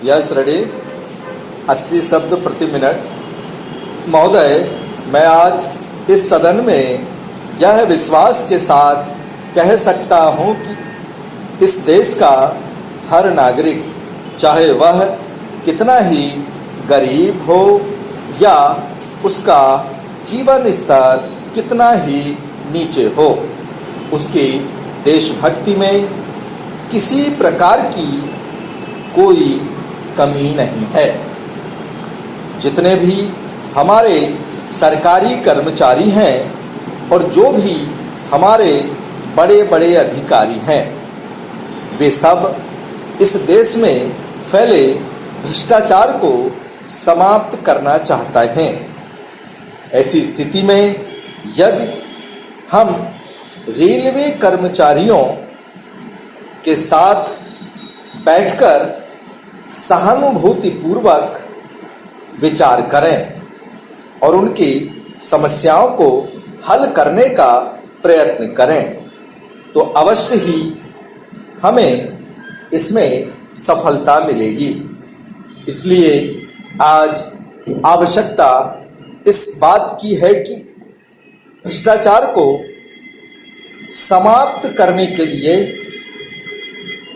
Yes ready 80 शब्द प्रति minute. महोदय, मैं आज इस सदन में यह विश्वास के साथ कह सकता हूँ कि इस देश का हर नागरिक, चाहे वह कितना ही गरीब हो या उसका जीवन स्तर कितना ही नीचे हो, उसकी देशभक्ति में किसी प्रकार की कोई कमी नहीं है। जितने भी हमारे सरकारी कर्मचारी हैं और जो भी हमारे बड़े बड़े अधिकारी हैं, वे सब इस देश में फैले भ्रष्टाचार को समाप्त करना चाहता हैं। ऐसी स्थिति में यदि हम रेलवे कर्मचारियों के साथ बैठकर सहानुभूतिपूर्वक विचार करें और उनकी समस्याओं को हल करने का प्रयत्न करें, तो अवश्य ही हमें इसमें सफलता मिलेगी। इसलिए आज आवश्यकता इस बात की है कि भ्रष्टाचार को समाप्त करने के लिए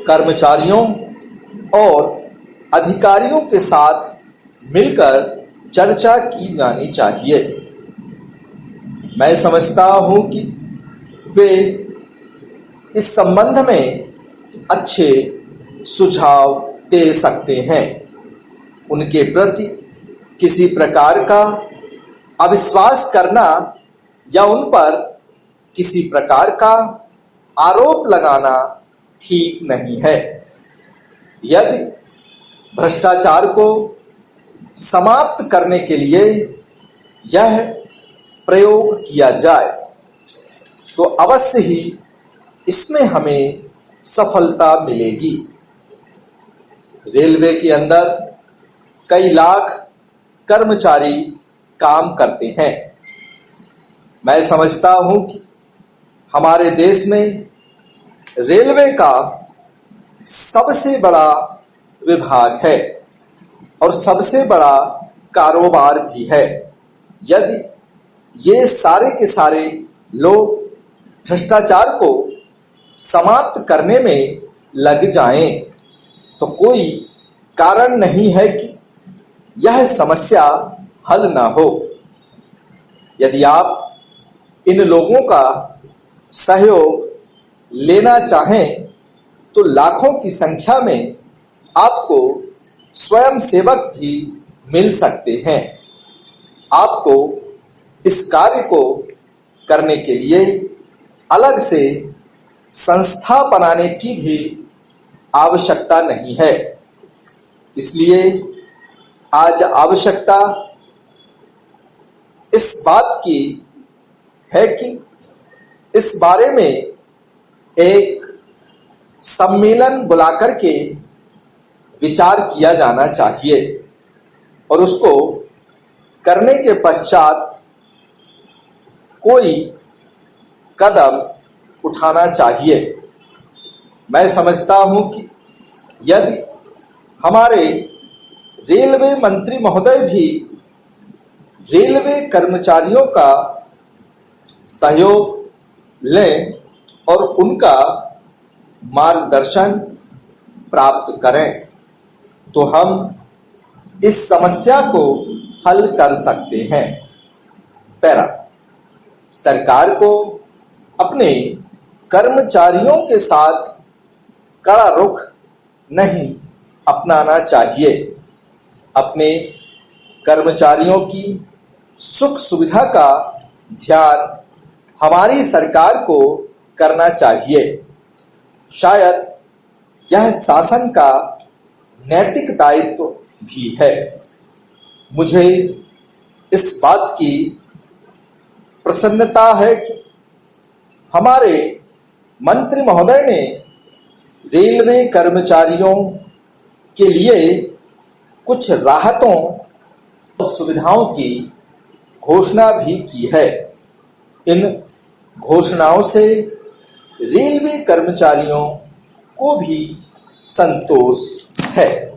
कर्मचारियों और अधिकारियों के साथ मिलकर चर्चा की जानी चाहिए। मैं समझता हूं कि वे इस संबंध में अच्छे सुझाव दे सकते हैं। उनके प्रति किसी प्रकार का अविश्वास करना या उन पर किसी प्रकार का आरोप लगाना ठीक नहीं है। यदि भ्रष्टाचार को समाप्त करने के लिए यह प्रयोग किया जाए तो अवश्य ही इसमें हमें सफलता मिलेगी। रेलवे के अंदर कई लाख कर्मचारी काम करते हैं। मैं समझता हूं कि हमारे देश में रेलवे का सबसे बड़ा विभाग है और सबसे बड़ा कारोबार भी है। यदि ये सारे के सारे लोग भ्रष्टाचार को समाप्त करने में लग जाएं, तो कोई कारण नहीं है कि यह समस्या हल ना हो। यदि आप इन लोगों का सहयोग लेना चाहें तो लाखों की संख्या में आपको स्वयं सेवक भी मिल सकते हैं। आपको इस कार्य को करने के लिए अलग से संस्था बनाने की भी आवश्यकता नहीं है। इसलिए आज आवश्यकता इस बात की है कि इस बारे में एक सम्मेलन बुलाकर के विचार किया जाना चाहिए और उसको करने के पश्चात कोई कदम उठाना चाहिए। मैं समझता हूं कि यदि हमारे रेलवे मंत्री महोदय भी रेलवे कर्मचारियों का सहयोग लें और उनका मार्गदर्शन प्राप्त करें, तो हम इस समस्या को हल कर सकते हैं। पैरा, सरकार को अपने कर्मचारियों के साथ कड़ा रुख नहीं अपनाना चाहिए। अपने कर्मचारियों की सुख सुविधा का ध्यान हमारी सरकार को करना चाहिए। शायद यह शासन का नैतिक दायित्व भी है। मुझे इस बात की प्रसन्नता है कि हमारे मंत्री महोदय ने रेलवे कर्मचारियों के लिए कुछ राहतों और सुविधाओं की घोषणा भी की है। इन घोषणाओं से रेलवे कर्मचारियों को भी संतोष है।